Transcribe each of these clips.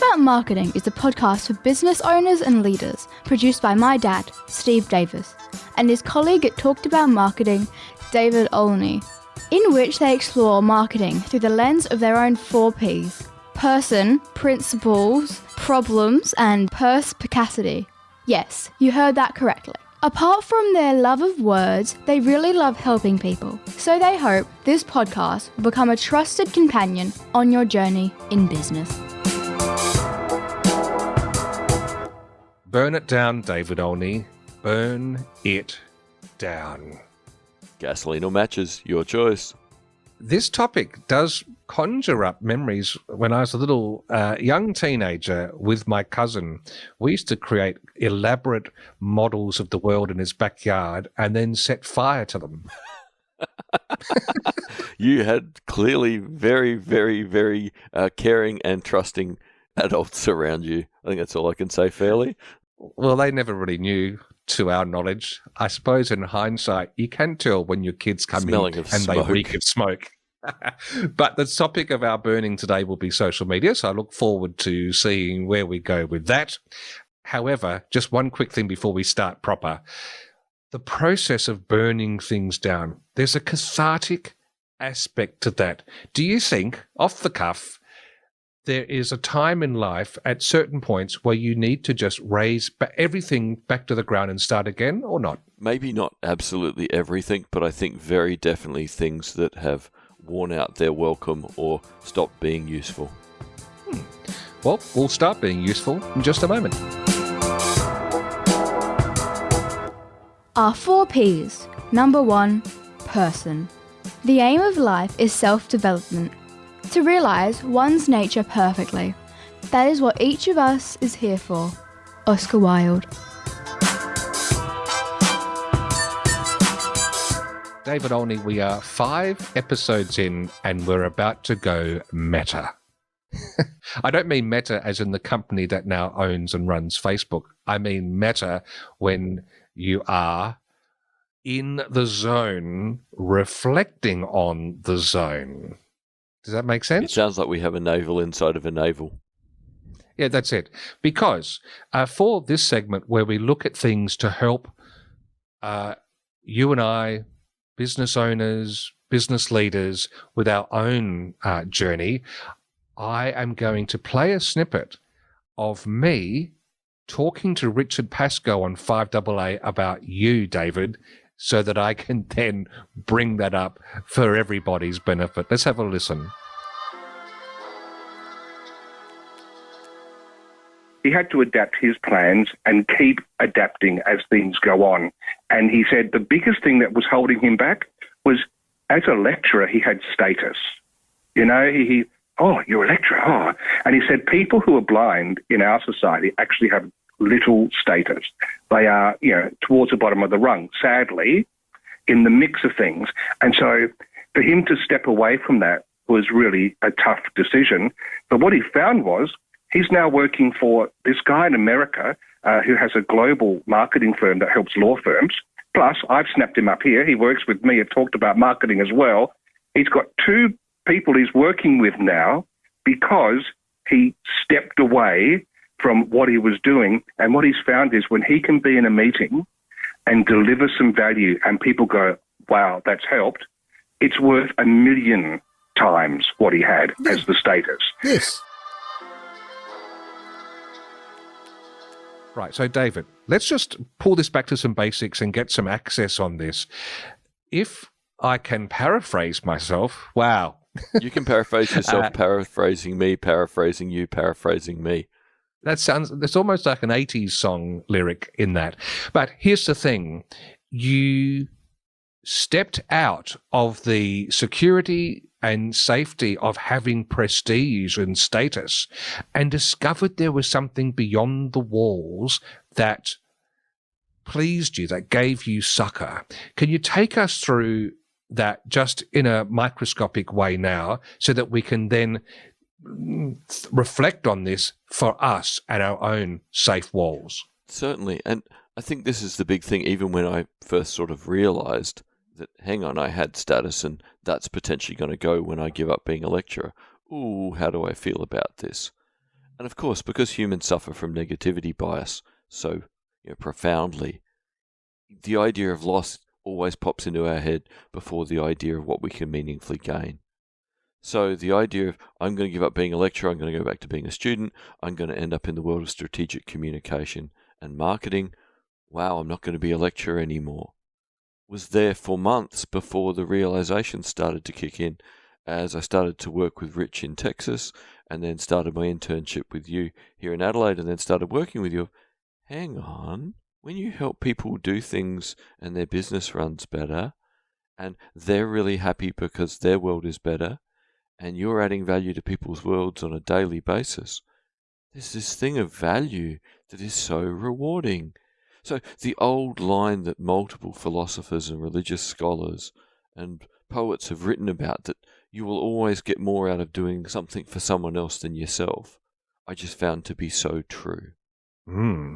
About Marketing is a podcast for business owners and leaders, produced by my dad, Steve Davis, and his colleague at Talked About Marketing, David Olney, in which they explore marketing through the lens of their own 4 Ps: person, principles, problems, and perspicacity. Yes, you heard that correctly. Apart from their love of words, they really love helping people. So they hope this podcast will become a trusted companion on your journey in business. Burn it down, David Olney. Burn it down. Gasoline or matches, your choice. This topic does conjure up memories when I was a little young teenager with my cousin. We used to create elaborate models of the world in his backyard and then set fire to them. You had clearly very, very, very caring and trusting adults around you. I think that's all I can say fairly. Well, they never really knew, to our knowledge. I suppose in hindsight, you can tell when your kids come Smelling in of and smoke. they reek of smoke. But the topic of our burning today will be social media, so I look forward to seeing where we go with that. However, just one quick thing before we start proper. The process of burning things down, there's a cathartic aspect to that. Do you think, off the cuff, there is a time in life at certain points where you need to just raise everything back to the ground and start again, or not? Maybe not absolutely everything, but I think very definitely things that have worn out their welcome or stopped being useful. Well, we'll start being useful in just a moment. Our 4 Ps. Number 1, person. The aim of life is self-development, to realise one's nature perfectly. That is what each of us is here for. Oscar Wilde. David Olney, we are 5 episodes in and we're about to go meta. I don't mean meta as in the company that now owns and runs Facebook. I mean meta when you are in the zone, reflecting on the zone. Does that make sense? It sounds like we have a navel inside of a navel. Yeah, that's it. Because for this segment where we look at things to help you and I, business owners, business leaders, with our own journey, I am going to play a snippet of me talking to Richard Pascoe on 5AA about you, David, so that I can then bring that up for everybody's benefit. Let's have a listen. He had to adapt his plans and keep adapting as things go on. And he said the biggest thing that was holding him back was, as a lecturer, he had status. You know, oh, you're a lecturer, oh. And he said people who are blind in our society actually have little status. They are, towards the bottom of the rung, sadly, in the mix of things. And so for him to step away from that was really a tough decision. But what he found was he's now working for this guy in America who has a global marketing firm that helps law firms. Plus, I've snapped him up here. He works with me and Talked About Marketing as well. He's got 2 people he's working with now because he stepped away from what he was doing. And what he's found is when he can be in a meeting and deliver some value and people go, wow, that's helped, it's worth 1 million times what he had as the status. Yes. Right, so David, let's just pull this back to some basics and get some access on this. If I can paraphrase myself, wow. You can paraphrase yourself, paraphrasing me, paraphrasing you, paraphrasing me. That's almost like an 80s song lyric in that. But here's the thing. You stepped out of the security and safety of having prestige and status and discovered there was something beyond the walls that pleased you, that gave you succor. Can you take us through that just in a microscopic way now so that we can then reflect on this for us at our own safe walls? Certainly. And I think this is the big thing, even when I first sort of realized that, hang on, I had status and that's potentially going to go when I give up being a lecturer. Ooh, how do I feel about this? And of course, because humans suffer from negativity bias so profoundly, the idea of loss always pops into our head before the idea of what we can meaningfully gain. So the idea of, I'm going to give up being a lecturer, I'm going to go back to being a student, I'm going to end up in the world of strategic communication and marketing, wow, I'm not going to be a lecturer anymore, was there for months before the realization started to kick in, as I started to work with Rich in Texas, and then started my internship with you here in Adelaide, and then started working with you. Hang on, when you help people do things and their business runs better, and they're really happy because their world is better, and you're adding value to people's worlds on a daily basis, there's this thing of value that is so rewarding. So the old line that multiple philosophers and religious scholars and poets have written about, that you will always get more out of doing something for someone else than yourself, I just found to be so true.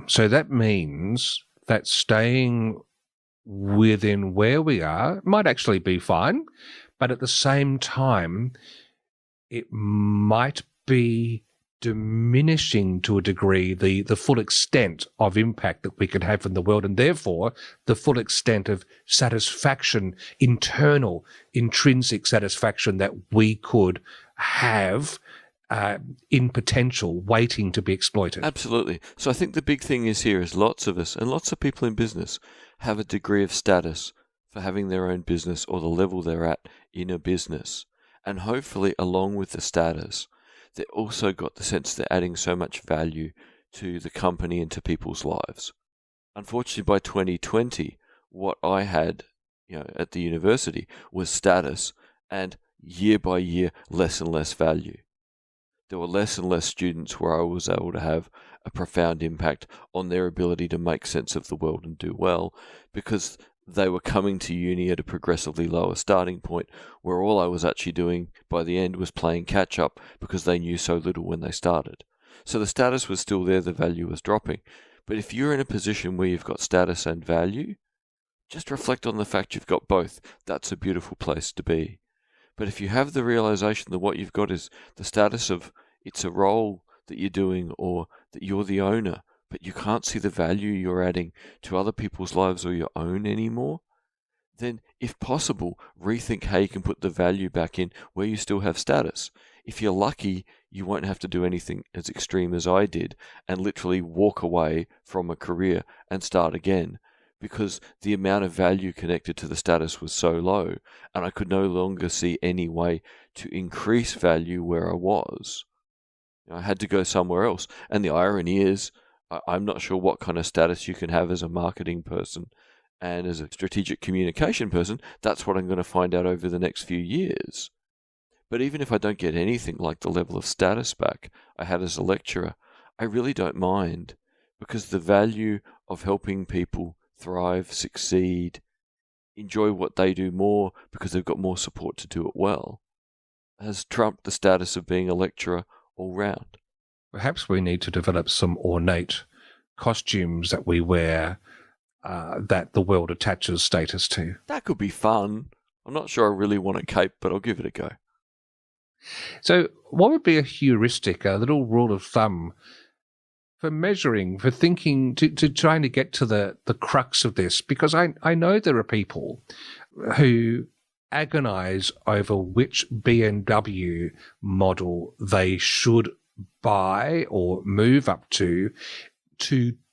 So that means that staying within where we are might actually be fine, but at the same time, it might be diminishing to a degree the full extent of impact that we could have in the world, and therefore the full extent of satisfaction, internal, intrinsic satisfaction that we could have in potential waiting to be exploited. Absolutely. So I think the big thing is here is lots of us and lots of people in business have a degree of status for having their own business or the level they're at in a business. And hopefully along with the status, they also got the sense they're adding so much value to the company and to people's lives. Unfortunately, by 2020, what I had at the university was status and year by year less and less value. There were less and less students where I was able to have a profound impact on their ability to make sense of the world and do well, because they were coming to uni at a progressively lower starting point, where all I was actually doing by the end was playing catch up because they knew so little when they started. So the status was still there, the value was dropping. But if you're in a position where you've got status and value, just reflect on the fact you've got both. That's a beautiful place to be. But if you have the realization that what you've got is the status of it's a role that you're doing or that you're the owner, but you can't see the value you're adding to other people's lives or your own anymore, then if possible, rethink how you can put the value back in where you still have status. If you're lucky, you won't have to do anything as extreme as I did and literally walk away from a career and start again, because the amount of value connected to the status was so low, and I could no longer see any way to increase value where I was. I had to go somewhere else. And the irony is, I'm not sure what kind of status you can have as a marketing person and as a strategic communication person. That's what I'm going to find out over the next few years. But even if I don't get anything like the level of status back I had as a lecturer, I really don't mind, because the value of helping people thrive, succeed, enjoy what they do more because they've got more support to do it well, has trumped the status of being a lecturer all round. Perhaps we need to develop some ornate costumes that we wear that the world attaches status to. That could be fun. I'm not sure I really want a cape, but I'll give it a go. So what would be a heuristic, a little rule of thumb for measuring, for thinking, to trying to get to the crux of this? Because I know there are people who agonize over which BMW model they should buy or move up to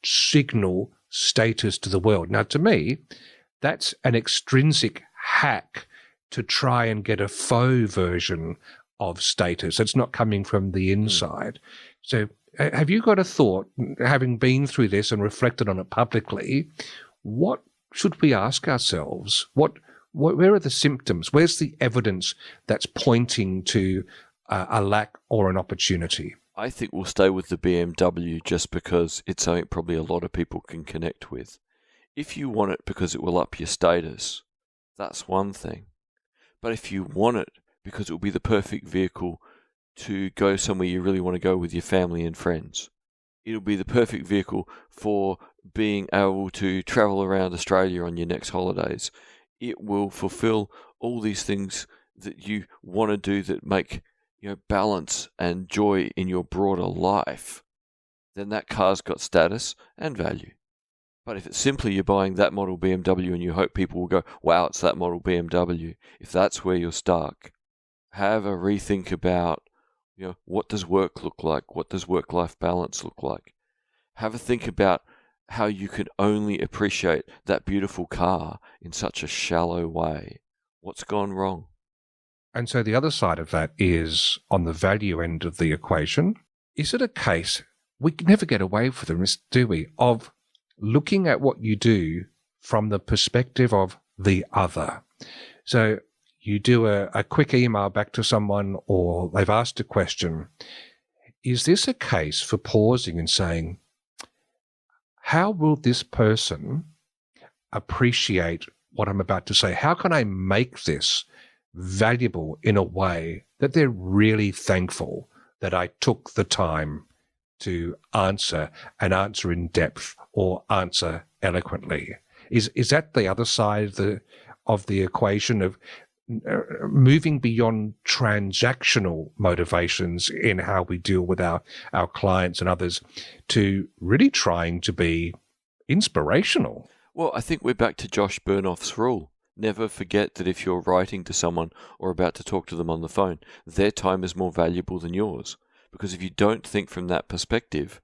signal status to the world. Now, to me, that's an extrinsic hack to try and get a faux version of status. It's not coming from the inside. So have you got a thought, having been through this and reflected on it publicly, what should we ask ourselves? Where are the symptoms? Where's the evidence that's pointing to a lack or an opportunity? I think we'll stay with the BMW just because it's something probably a lot of people can connect with. If you want it because it will up your status, that's one thing. But if you want it because it will be the perfect vehicle to go somewhere you really want to go with your family and friends, it'll be the perfect vehicle for being able to travel around Australia on your next holidays. It will fulfill all these things that you want to do that make balance and joy in your broader life, then that car's got status and value. But if it's simply you're buying that model BMW and you hope people will go, wow, it's that model BMW, if that's where you're stuck, have a rethink about, what does work look like? What does work-life balance look like? Have a think about how you can only appreciate that beautiful car in such a shallow way. What's gone wrong? And so the other side of that is on the value end of the equation. Is it a case, we can never get away from this, do we, of looking at what you do from the perspective of the other? So you do a quick email back to someone or they've asked a question. Is this a case for pausing and saying, how will this person appreciate what I'm about to say? How can I make this valuable in a way that they're really thankful that I took the time to answer and answer in depth or answer eloquently? Is that the other side of the equation of moving beyond transactional motivations in how we deal with our clients and others to really trying to be inspirational? Well, I think we're back to Josh Bernoff's rule. Never forget that if you're writing to someone or about to talk to them on the phone, their time is more valuable than yours. Because if you don't think from that perspective,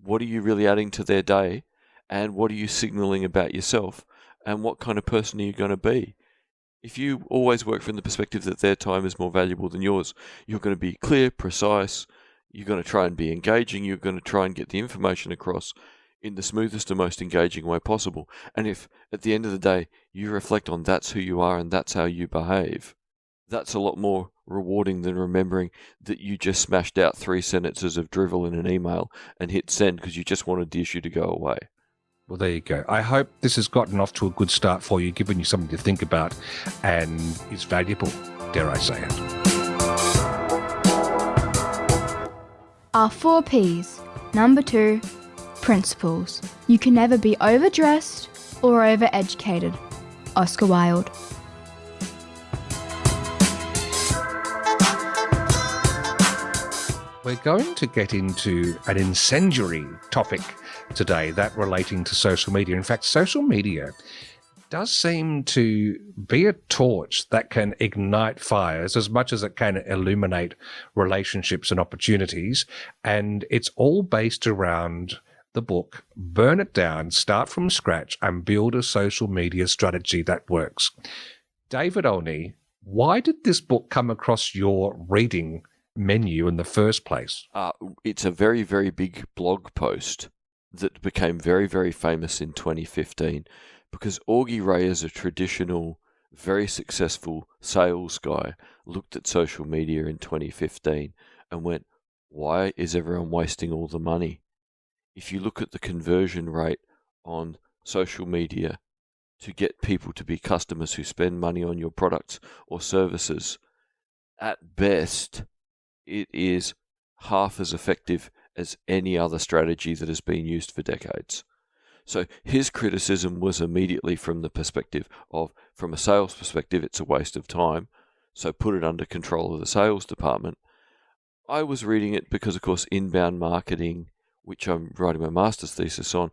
what are you really adding to their day? And what are you signaling about yourself? And what kind of person are you going to be? If you always work from the perspective that their time is more valuable than yours, you're going to be clear, precise, you're going to try and be engaging, you're going to try and get the information across in the smoothest and most engaging way possible. And if at the end of the day you reflect on that's who you are and that's how you behave, that's a lot more rewarding than remembering that you just smashed out 3 sentences of drivel in an email and hit send because you just wanted the issue to go away. Well, there you go. I hope this has gotten off to a good start for you, given you something to think about and is valuable, dare I say it. Our 4 Ps. Number 2, principles. You can never be overdressed or overeducated. Oscar Wilde. We're going to get into an incendiary topic today, that relating to social media. In fact, social media does seem to be a torch that can ignite fires as much as it can illuminate relationships and opportunities. And it's all based around the book, Burn It Down, Start From Scratch and Build a Social Media Strategy That Works. David Olney, why did this book come across your reading menu in the first place? It's a very, very big blog post that became very, very famous in 2015 because Augie Ray, as a traditional, very successful sales guy, looked at social media in 2015 and went, why is everyone wasting all the money? If you look at the conversion rate on social media to get people to be customers who spend money on your products or services, at best, it is half as effective as any other strategy that has been used for decades. So his criticism was immediately from the perspective of, from a sales perspective, it's a waste of time, so put it under control of the sales department. I was reading it because, of course, inbound marketing, which I'm writing my master's thesis on,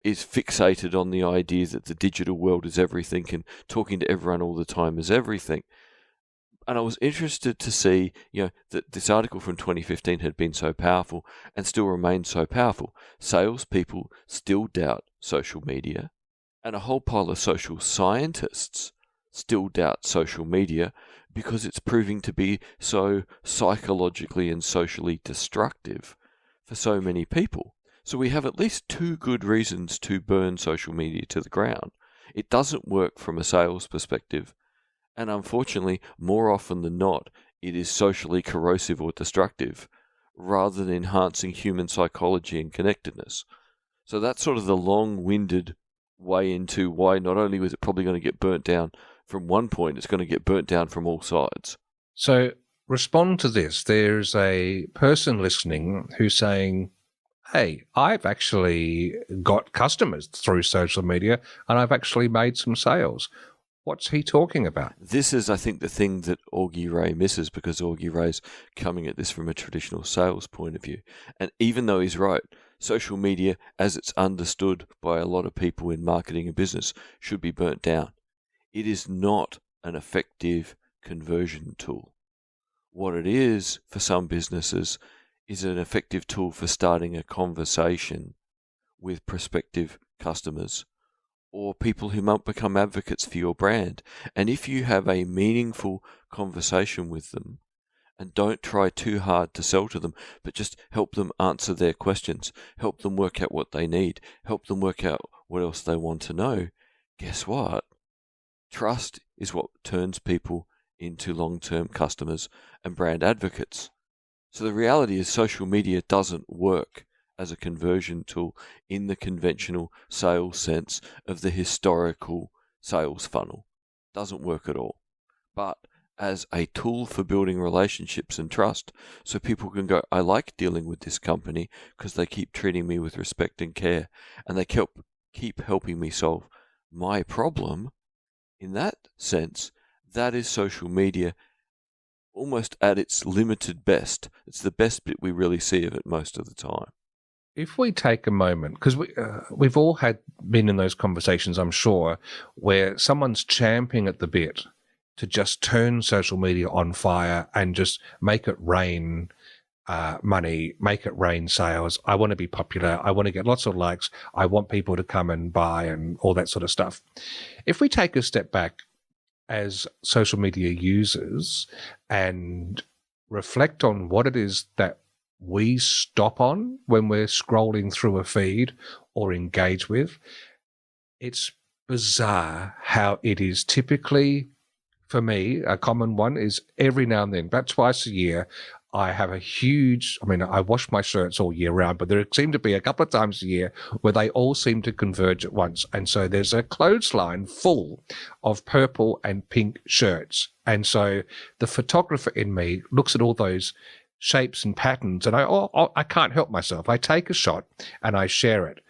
is fixated on the idea that the digital world is everything and talking to everyone all the time is everything. And I was interested to see, that this article from 2015 had been so powerful and still remains so powerful. Salespeople still doubt social media, and a whole pile of social scientists still doubt social media because it's proving to be so psychologically and socially destructive for so many people. So we have at least 2 good reasons to burn social media to the ground. It doesn't work from a sales perspective. And unfortunately, more often than not, it is socially corrosive or destructive, rather than enhancing human psychology and connectedness. So that's sort of the long-winded way into why not only was it probably going to get burnt down from one point, it's going to get burnt down from all sides. So respond to this. There's a person listening who's saying, hey, I've actually got customers through social media and I've actually made some sales. What's he talking about? This is, I think, the thing that Augie Ray misses, because Augie Ray's coming at this from a traditional sales point of view. And even though he's right, social media, as it's understood by a lot of people in marketing and business, should be burnt down. It is not an effective conversion tool. What it is for some businesses is an effective tool for starting a conversation with prospective customers or people who might become advocates for your brand. And if you have a meaningful conversation with them and don't try too hard to sell to them, but just help them answer their questions, help them work out what they need, help them work out what else they want to know, guess what? Trust is what turns people into long-term customers and brand advocates. So the reality is social media doesn't work as a conversion tool in the conventional sales sense of the historical sales funnel. Doesn't work at all. But as a tool for building relationships and trust, so people can go, I like dealing with this company because they keep treating me with respect and care, and they keep helping me solve my problem. In that sense, that is social media almost at its limited best. It's the best bit we really see of it most of the time. If we take a moment, because we've all been in those conversations, I'm sure, where someone's champing at the bit to just turn social media on fire and just make it rain money, make it rain sales. I want to be popular. I want to get lots of likes. I want people to come and buy and all that sort of stuff. If we take a step back as social media users and reflect on what it is that we stop on when we're scrolling through a feed or engage with, it's bizarre how it is typically, for me, a common one is every now and then, about twice a year, I have a huge, I wash my shirts all year round, but there seem to be a couple of times a year where they all seem to converge at once. And so there's a clothesline full of purple and pink shirts. And so the photographer in me looks at all those shapes and patterns, and I can't help myself. I take a shot and I share it.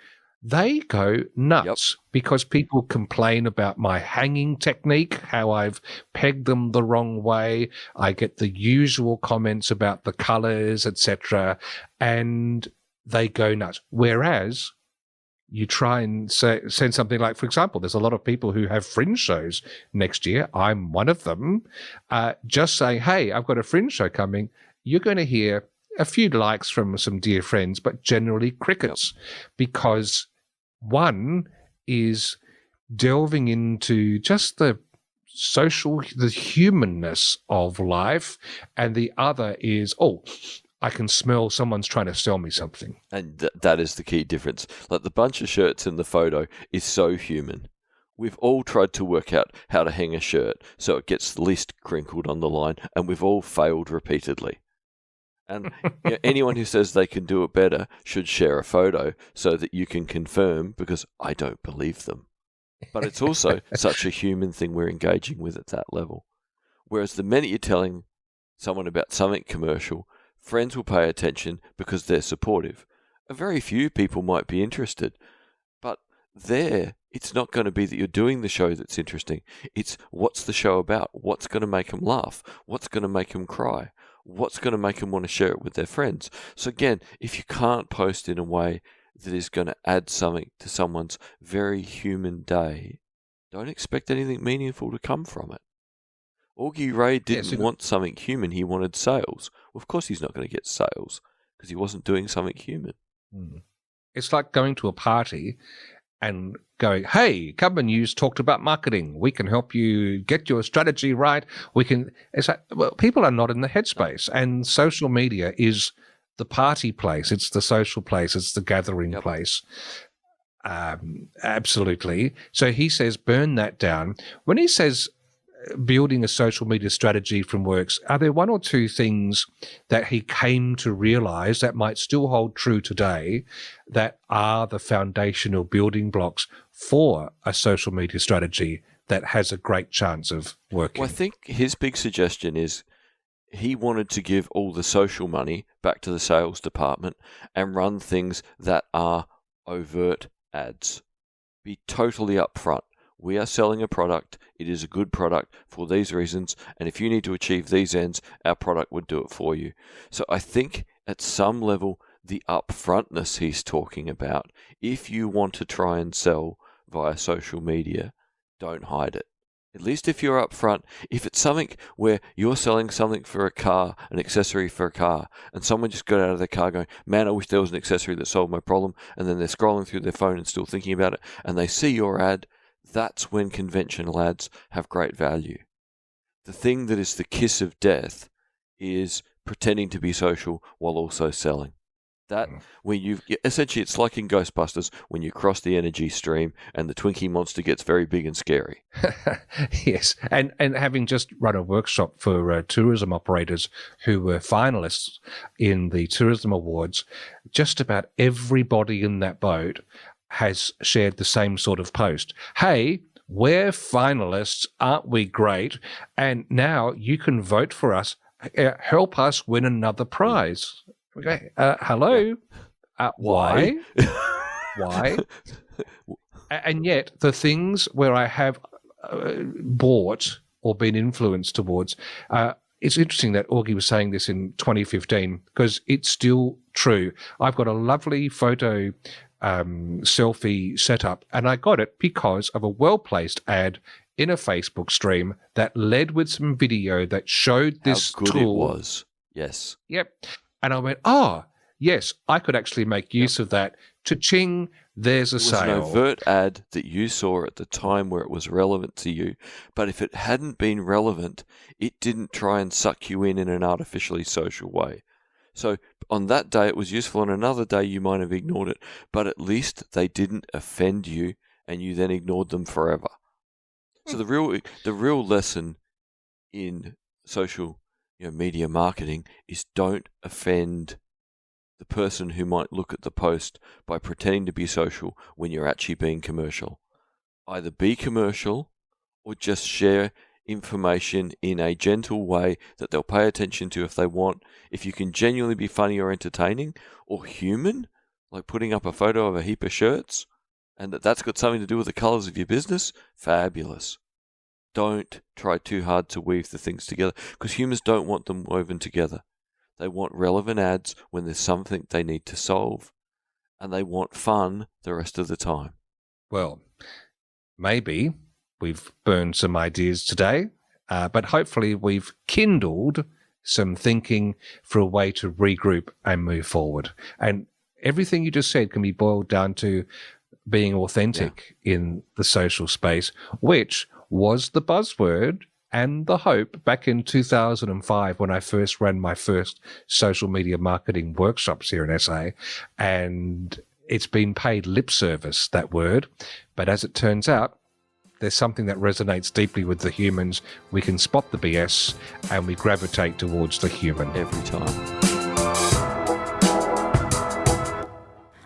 They go nuts because people complain about my hanging technique, how I've pegged them the wrong way. I get the usual comments about the colors, etc., and they go nuts. Whereas you try and send something like, for example, there's a lot of people who have fringe shows next year. I'm one of them. Just saying, hey, I've got a fringe show coming. You're going to hear a few likes from some dear friends, but generally crickets, because one is delving into just the humanness of life, and the other is, I can smell someone's trying to sell me something. And that is the key difference. Like the bunch of shirts in the photo is so human. We've all tried to work out how to hang a shirt so it gets the least crinkled on the line, and we've all failed repeatedly. And anyone who says they can do it better should share a photo so that you can confirm, because I don't believe them. But it's also such a human thing we're engaging with at that level. Whereas the minute you're telling someone about something commercial, friends will pay attention because they're supportive. A very few people might be interested, but it's not going to be that you're doing the show that's interesting. It's what's the show about? What's going to make them laugh? What's going to make them cry? What's going to make them want to share it with their friends? So again, if you can't post in a way that is going to add something to someone's very human day, don't expect anything meaningful to come from it. Augie Ray didn't want something human. He wanted sales. Well, of course he's not going to get sales because he wasn't doing something human. It's like going to a party and going, hey, come and use Talked About Marketing. We can help you get your strategy right. It's like, well, people are not in the headspace, and social media is the party place. It's the social place. It's the gathering place. Absolutely. So he says, burn that down. When he says building a social media strategy from works, are there one or two things that he came to realize that might still hold true today that are the foundational building blocks for a social media strategy that has a great chance of working? Well, I think his big suggestion is he wanted to give all the social money back to the sales department and run things that are overt ads. Be totally upfront. we are selling a product. It is a good product for these reasons. And if you need to achieve these ends, our product would do it for you. So I think at some level, the upfrontness he's talking about, if you want to try and sell via social media, don't hide it. At least if you're upfront, if it's something where you're selling something for a car, an accessory for a car, and someone just got out of their car going, man, I wish there was an accessory that solved my problem, and then they're scrolling through their phone and still thinking about it, and they see your ad, that's when conventional ads have great value. The thing that is the kiss of death is pretending to be social while also selling. That when you essentially, it's like in Ghostbusters when you cross the energy stream and the Twinkie monster gets very big and scary. Yes, and having just run a workshop for tourism operators who were finalists in the tourism awards, just about everybody in that boat has shared the same sort of post. Hey, we're finalists, aren't we great? And now you can vote for us. Help us win another prize. Okay. Hello. Why? Why? And yet, the things where I have bought or been influenced towards, it's interesting that Augie was saying this in 2015 because it's still true. I've got a lovely photo selfie setup, and I got it because of a well-placed ad in a Facebook stream that led with some video that showed this How good tool. it was. Yes. Yep. And I went, yes, I could actually make use of that. Cha-ching, there's a sale. It was an overt ad that you saw at the time where it was relevant to you. But if it hadn't been relevant, it didn't try and suck you in an artificially social way. So on that day, it was useful. On another day, you might have ignored it. But at least they didn't offend you and you then ignored them forever. So the real lesson in social media marketing is don't offend the person who might look at the post by pretending to be social when you're actually being commercial. Either be commercial or just share information in a gentle way that they'll pay attention to if they want. If you can genuinely be funny or entertaining or human, like putting up a photo of a heap of shirts, and that's got something to do with the colors of your business, fabulous. Don't try too hard to weave the things together because humans don't want them woven together. They want relevant ads when there's something they need to solve, and they want fun the rest of the time. Well, maybe we've burned some ideas today, but hopefully we've kindled some thinking for a way to regroup and move forward. And everything you just said can be boiled down to being authentic in the social space, which was the buzzword and the hope back in 2005 when I first ran my first social media marketing workshops here in SA. And it's been paid lip service, that word. But as it turns out, there's something that resonates deeply with the humans. We can spot the BS and we gravitate towards the human. Every time.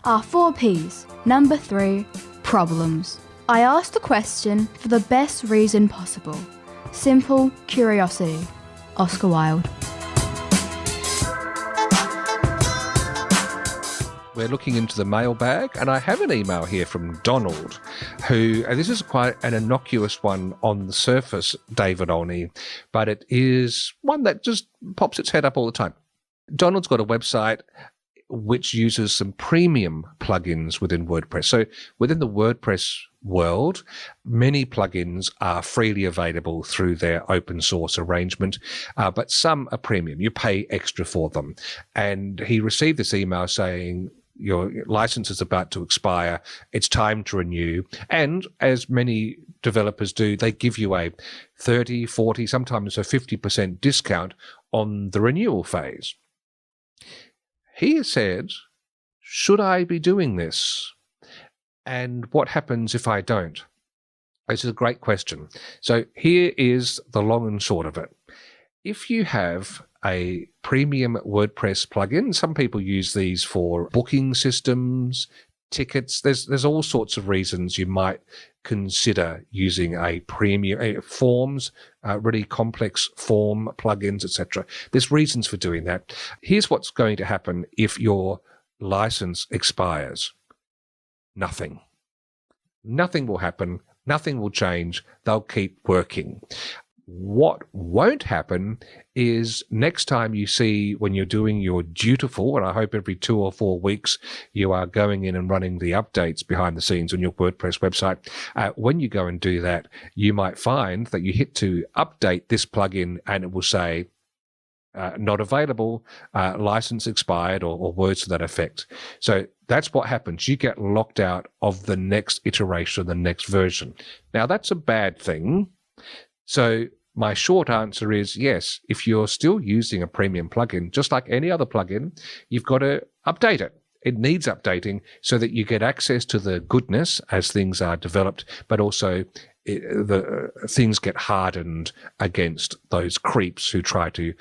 Our 4 Ps. Number 3, problems. I asked the question for the best reason possible. Simple curiosity. Oscar Wilde. We're looking into the mailbag, and I have an email here from Donald, who, and this is quite an innocuous one on the surface, David Olney, but it is one that just pops its head up all the time. Donald's got a website which uses some premium plugins within WordPress. So within the WordPress world, many plugins are freely available through their open source arrangement, but some are premium. You pay extra for them. And he received this email saying, your license is about to expire. It's time to renew. And as many developers do, they give you a 30, 40, sometimes a 50% discount on the renewal phase. He has said, should I be doing this? And what happens if I don't? This is a great question. So here is the long and short of it. If you have a premium WordPress plugin, some people use these for booking systems, tickets. There's all sorts of reasons you might consider using a premium forms, really complex form plugins, etc. There's reasons for doing that. Here's what's going to happen if your license expires. Nothing will happen Nothing will change. They'll keep working. What won't happen is next time you see when you're doing your dutiful, and I hope every 2 or 4 weeks you are going in and running the updates behind the scenes on your WordPress website. When you go and do that, you might find that you hit to update this plugin and it will say, not available, license expired, or words to that effect. So that's what happens. You get locked out of the next iteration, the next version. Now, that's a bad thing. So my short answer is yes, if you're still using a premium plugin, just like any other plugin, you've got to update it. It needs updating so that you get access to the goodness as things are developed, but also the things get hardened against those creeps who try to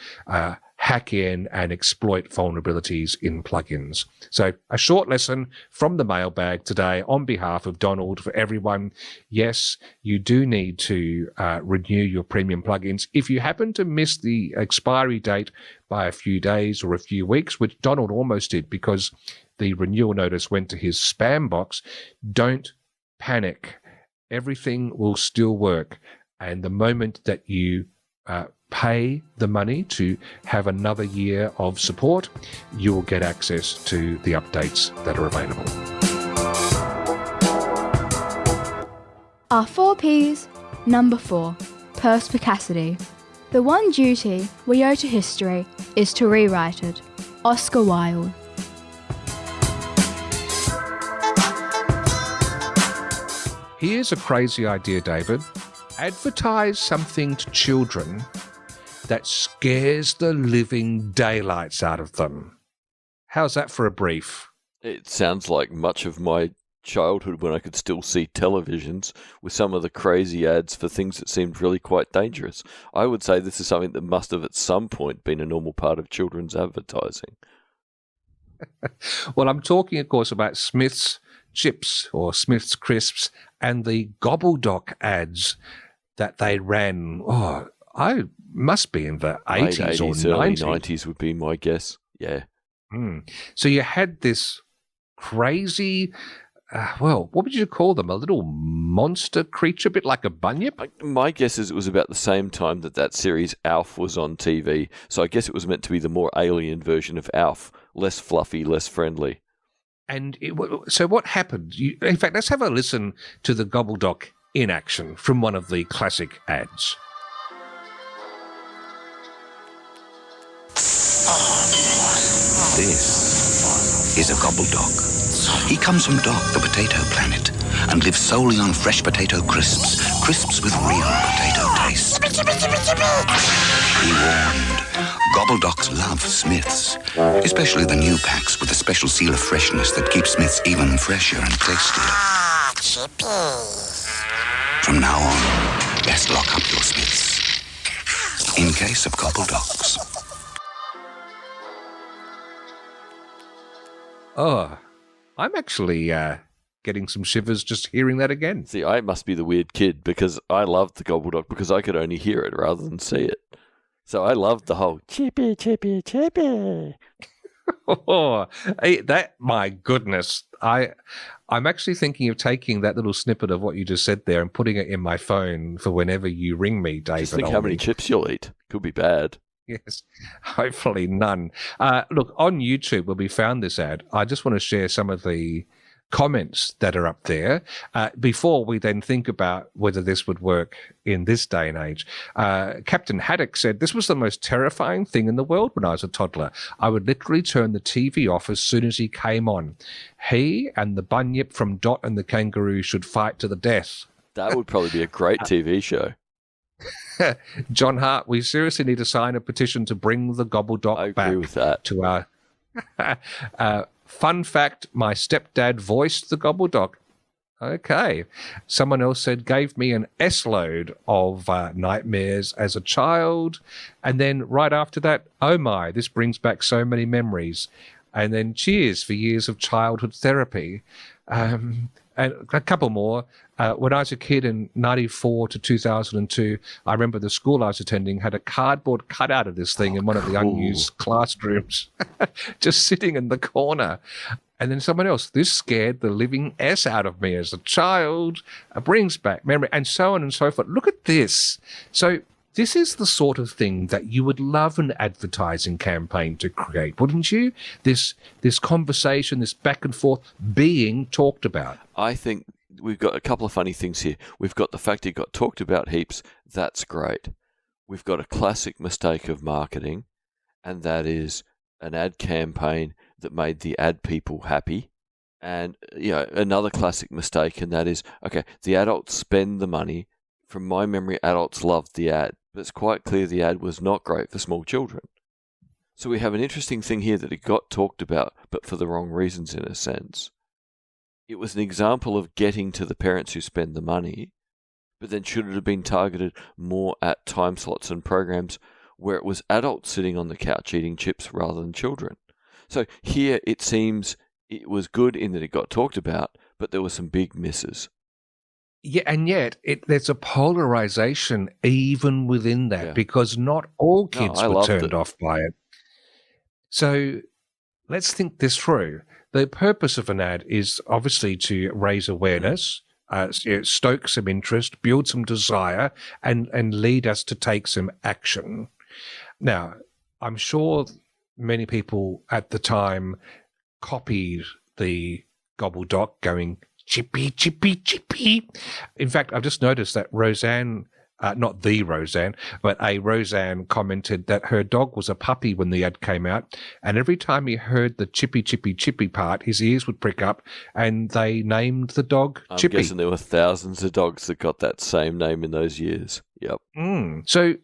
hack in and exploit vulnerabilities in plugins. So a short lesson from the mailbag today on behalf of Donald for everyone. Yes, you do need to renew your premium plugins. If you happen to miss the expiry date by a few days or a few weeks, which Donald almost did because the renewal notice went to his spam box, don't panic. Everything will still work. And the moment that you pay the money to have another year of support, you will get access to the updates that are available. Our 4 Ps. Number 4, perspicacity. The one duty we owe to history is to rewrite it. Oscar Wilde. Here's a crazy idea, David. Advertise something to children that scares the living daylights out of them. How's that for a brief? It sounds like much of my childhood when I could still see televisions with some of the crazy ads for things that seemed really quite dangerous. I would say this is something that must have at some point been a normal part of children's advertising. Well, I'm talking, of course, about Smiths Chips or Smiths Crisps and the Gobbledok ads that they ran. Oh, I must be in the 80s or 90s. Early 90s would be my guess. Yeah. So you had this crazy, what would you call them? A little monster creature, a bit like a bunyip? My guess is it was about the same time that series Alf was on TV. So I guess it was meant to be the more alien version of Alf. Less fluffy, less friendly. And so what happened? In fact, let's have a listen to the Gobbledok in action from one of the classic ads. This is a Gobbledok. He comes from Doc, the potato planet, and lives solely on fresh potato crisps. Crisps with real potato taste. Be warned, Gobbledoks love Smiths, especially the new packs with a special seal of freshness that keeps Smiths even fresher and tastier. Chippy. From now on, best lock up your Smiths. In case of Gobbledoks. Oh, I'm actually getting some shivers just hearing that again. See, I must be the weird kid because I loved the Gobbledok because I could only hear it rather than see it. So I loved the whole chippy, chippy, chippy. Oh, that, my goodness. I'm actually thinking of taking that little snippet of what you just said there and putting it in my phone for whenever you ring me, David. Just think how many chips you'll eat. Could be bad. Yes, hopefully none. Look, on YouTube, where we found this ad, I just want to share some of the comments that are up there before we then think about whether this would work in this day and age. Captain Haddock said, "This was the most terrifying thing in the world when I was a toddler. I would literally turn the TV off as soon as he came on. He and the bunyip from Dot and the Kangaroo should fight to the death." That would probably be a great TV show. John Hart, we seriously need to sign a petition to bring the Gobbledok back with that. To our fun fact, my stepdad voiced the Gobbledok. Okay. Someone else said, gave me an S-load of nightmares as a child. And then right after that, oh my, this brings back so many memories. And then cheers for years of childhood therapy. And a couple more. When I was a kid in 94 to 2002, I remember the school I was attending had a cardboard cutout of this thing in one of the unused classrooms, just sitting in the corner. And then someone else, this scared the living S out of me as a child, brings back memory, and so on and so forth. Look at this. So this is the sort of thing that you would love an advertising campaign to create, wouldn't you? This conversation, this back and forth being talked about. I think we've got a couple of funny things here. We've got the fact it got talked about heaps. That's great. We've got a classic mistake of marketing, and that is an ad campaign that made the ad people happy. And another classic mistake, and that is, okay, the adults spend the money. From my memory, adults loved the ad, but it's quite clear the ad was not great for small children. So we have an interesting thing here that it got talked about, but for the wrong reasons in a sense. It was an example of getting to the parents who spend the money, but then should it have been targeted more at time slots and programs where it was adults sitting on the couch eating chips rather than children? So here it seems it was good in that it got talked about, but there were some big misses. Yeah, and yet there's a polarization even within that, because not all kids were turned off by it. So let's think this through. The purpose of an ad is obviously to raise awareness, stoke some interest, build some desire, and lead us to take some action. Now, I'm sure many people at the time copied the Gobbledok going, chippy, chippy, chippy. In fact, I've just noticed that Roseanne, not the Roseanne, but a Roseanne commented that her dog was a puppy when the ad came out, and every time he heard the chippy, chippy, chippy part, his ears would prick up, and they named the dog Chippy. I'm guessing there were thousands of dogs that got that same name in those years. Yep. So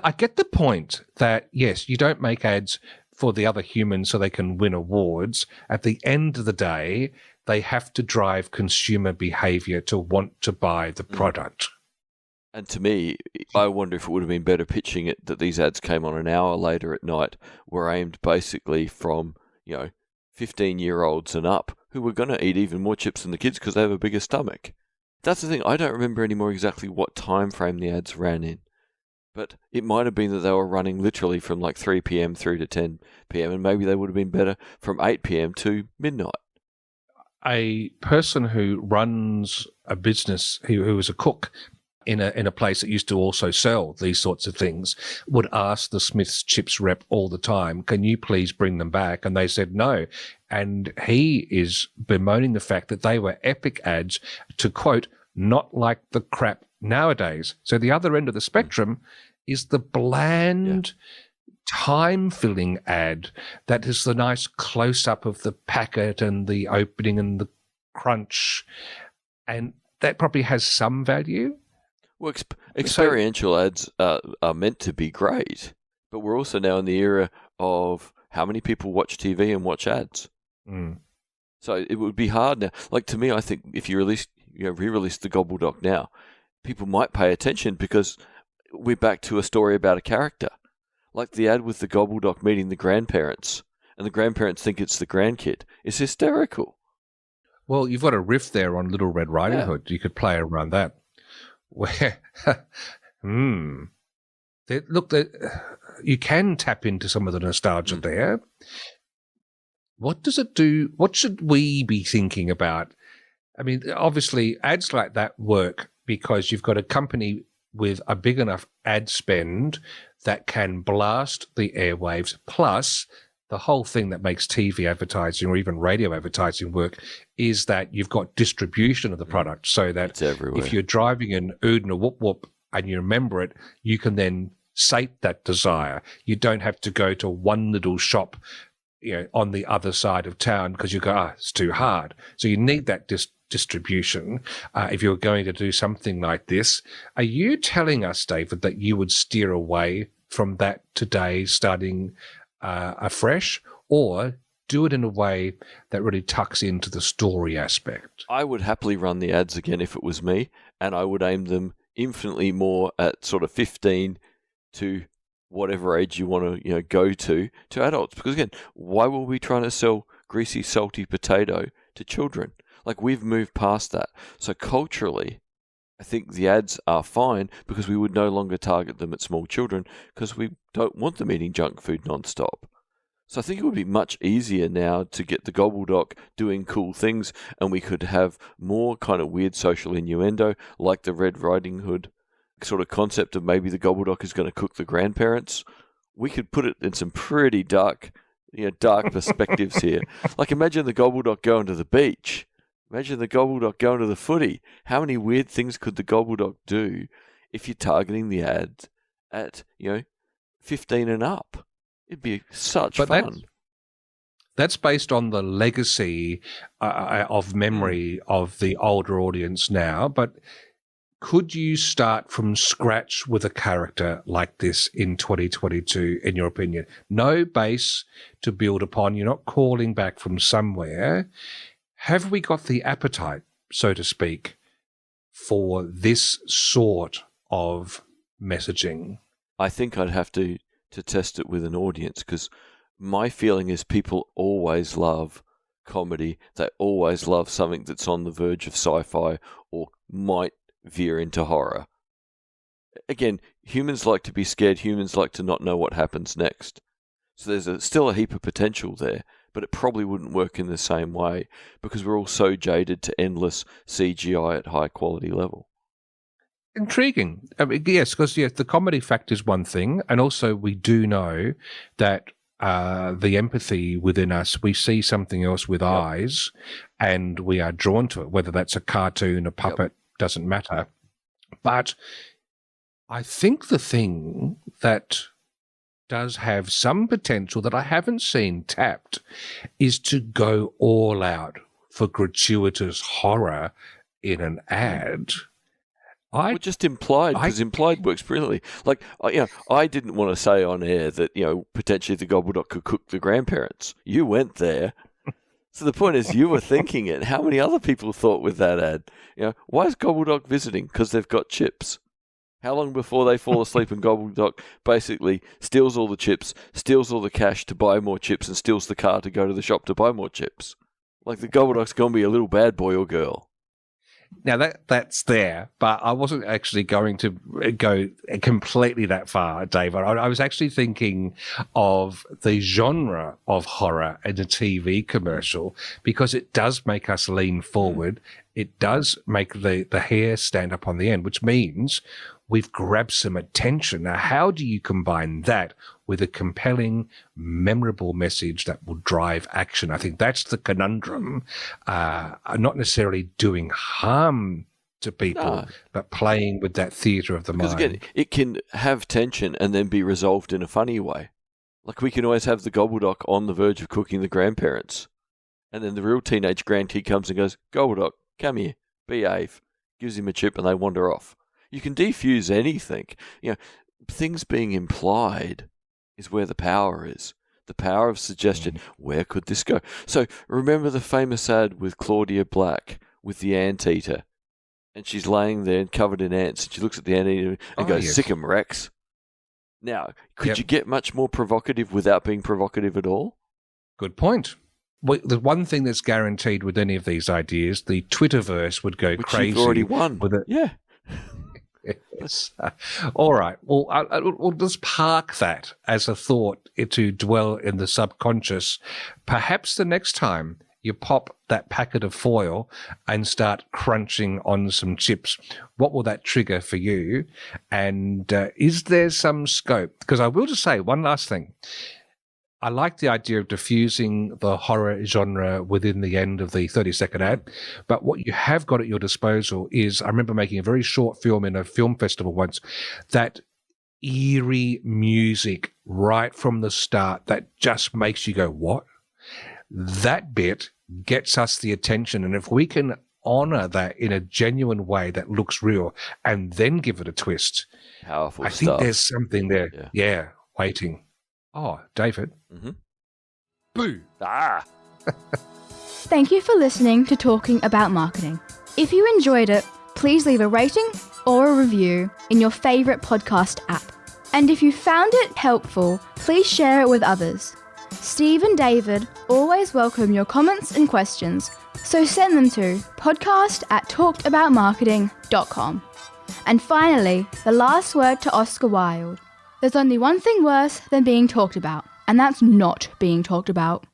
I get the point that, yes, you don't make ads for the other humans so they can win awards. At the end of the day, they have to drive consumer behavior to want to buy the product. And to me, I wonder if it would have been better pitching it that these ads came on an hour later at night, were aimed basically from, 15-year-olds and up who were going to eat even more chips than the kids because they have a bigger stomach. That's the thing. I don't remember anymore exactly what time frame the ads ran in. But it might have been that they were running literally from like 3 p.m. through to 10 p.m. and maybe they would have been better from 8 p.m. to midnight. A person who runs a business, who is a cook in a place that used to also sell these sorts of things, would ask the Smiths Chips rep all the time, can you please bring them back? And they said no. And he is bemoaning the fact that they were epic ads to, quote, not like the crap nowadays. So the other end of the spectrum is the bland, time-filling ad that is the nice close-up of the packet and the opening and the crunch, and that probably has some value. Well, experiential ads are meant to be great, but we're also now in the era of how many people watch TV and watch ads. So it would be hard now. Like, to me, I think if you re-release the Gobbledok now, people might pay attention because we're back to a story about a character. Like the ad with the Gobbledok meeting the grandparents, and the grandparents think it's the grandkid. It's hysterical. Well, you've got a riff there on Little Red Riding Hood. You could play around that. Where, you can tap into some of the nostalgia there. What does it do? What should we be thinking about? I mean, obviously, ads like that work because you've got a company with a big enough ad spend that can blast the airwaves, plus the whole thing that makes TV advertising or even radio advertising work is that you've got distribution of the product, so that if you're driving an Ood and a Whoop Whoop and you remember it, you can then sate that desire. You don't have to go to one little shop, on the other side of town because you go, it's too hard. So you need that distribution if you're going to do something like this. Are you telling us, David, that you would steer away from that today, starting afresh, or do it in a way that really tucks into the story aspect? I would happily run the ads again if it was me, and I would aim them infinitely more at sort of 15 to whatever age you want to go to adults. Because again, why were we trying to sell greasy, salty potato to children? Like, we've moved past that. So culturally, I think the ads are fine because we would no longer target them at small children because we don't want them eating junk food nonstop. So I think it would be much easier now to get the Gobbledok doing cool things, and we could have more kind of weird social innuendo, like the Red Riding Hood sort of concept of maybe the Gobbledok is going to cook the grandparents. We could put it in some pretty dark perspectives here. Like, imagine the Gobbledok going to the beach. Imagine the Gobbledok going to the footy. How many weird things could the Gobbledok do if you're targeting the ad at, 15 and up? It'd be such fun. That's based on the legacy of memory of the older audience now. But could you start from scratch with a character like this in 2022, in your opinion? No base to build upon. You're not calling back from somewhere. Have we got the appetite, so to speak, for this sort of messaging? I think I'd have to test it with an audience, because my feeling is people always love comedy. They always love something that's on the verge of sci-fi or might veer into horror. Again, humans like to be scared. Humans like to not know what happens next. So there's still a heap of potential there, but it probably wouldn't work in the same way because we're all so jaded to endless CGI at high quality level. Intriguing. I mean, yes, because the comedy factor is one thing, and also we do know that the empathy within us, we see something else with eyes, and we are drawn to it, whether that's a cartoon, a puppet, doesn't matter. But I think the thing that does have some potential that I haven't seen tapped is to go all out for gratuitous horror in an ad. Well, just implied, because implied works brilliantly. Like, I didn't want to say on air that, potentially the Gobbledok could cook the grandparents. You went there. So the point is, you were thinking it. How many other people thought with that ad? Why is Gobbledok visiting? Because they've got chips. How long before they fall asleep and Gobbledok basically steals all the chips, steals all the cash to buy more chips, and steals the car to go to the shop to buy more chips? Like, the Gobbledok's going to be a little bad boy or girl. Now, that's there, but I wasn't actually going to go completely that far, David. I was actually thinking of the genre of horror in a TV commercial, because it does make us lean forward. It does make the hair stand up on the end, which means we've grabbed some attention. Now, how do you combine that with a compelling, memorable message that will drive action? I think that's the conundrum. Not necessarily doing harm to people, but playing with that theatre of the mind. Because again, it can have tension and then be resolved in a funny way. Like, we can always have the Gobbledok on the verge of cooking the grandparents, and then the real teenage grandkid comes and goes, "Gobbledok, come here, behave," gives him a chip, and they wander off. You can defuse anything. Things being implied is where the power is. The power of suggestion. Where could this go? So remember the famous ad with Claudia Black with the anteater, and she's laying there covered in ants, and she looks at the anteater and goes, "Sick 'em, Rex." Now, could you get much more provocative without being provocative at all? Good point. Well, the one thing that's guaranteed with any of these ideas, the Twitterverse would go crazy. You've already won. With it. Yeah. Yes. All right. Well, we'll just park that as a thought to dwell in the subconscious. Perhaps the next time you pop that packet of foil and start crunching on some chips, what will that trigger for you? And is there some scope? Because I will just say one last thing. I like the idea of diffusing the horror genre within the end of the 30-second ad, but what you have got at your disposal is, I remember making a very short film in a film festival once, that eerie music right from the start that just makes you go, what? That bit gets us the attention, and if we can honor that in a genuine way that looks real and then give it a twist, powerful I think there's something there. Yeah, waiting. Oh, David. Mm-hmm. Boo. Thank you for listening to Talking About Marketing. If you enjoyed it, please leave a rating or a review in your favourite podcast app. And if you found it helpful, please share it with others. Steve and David always welcome your comments and questions, so send them to podcast@talkedaboutmarketing.com. And finally, the last word to Oscar Wilde. There's only one thing worse than being talked about. And that's not being talked about.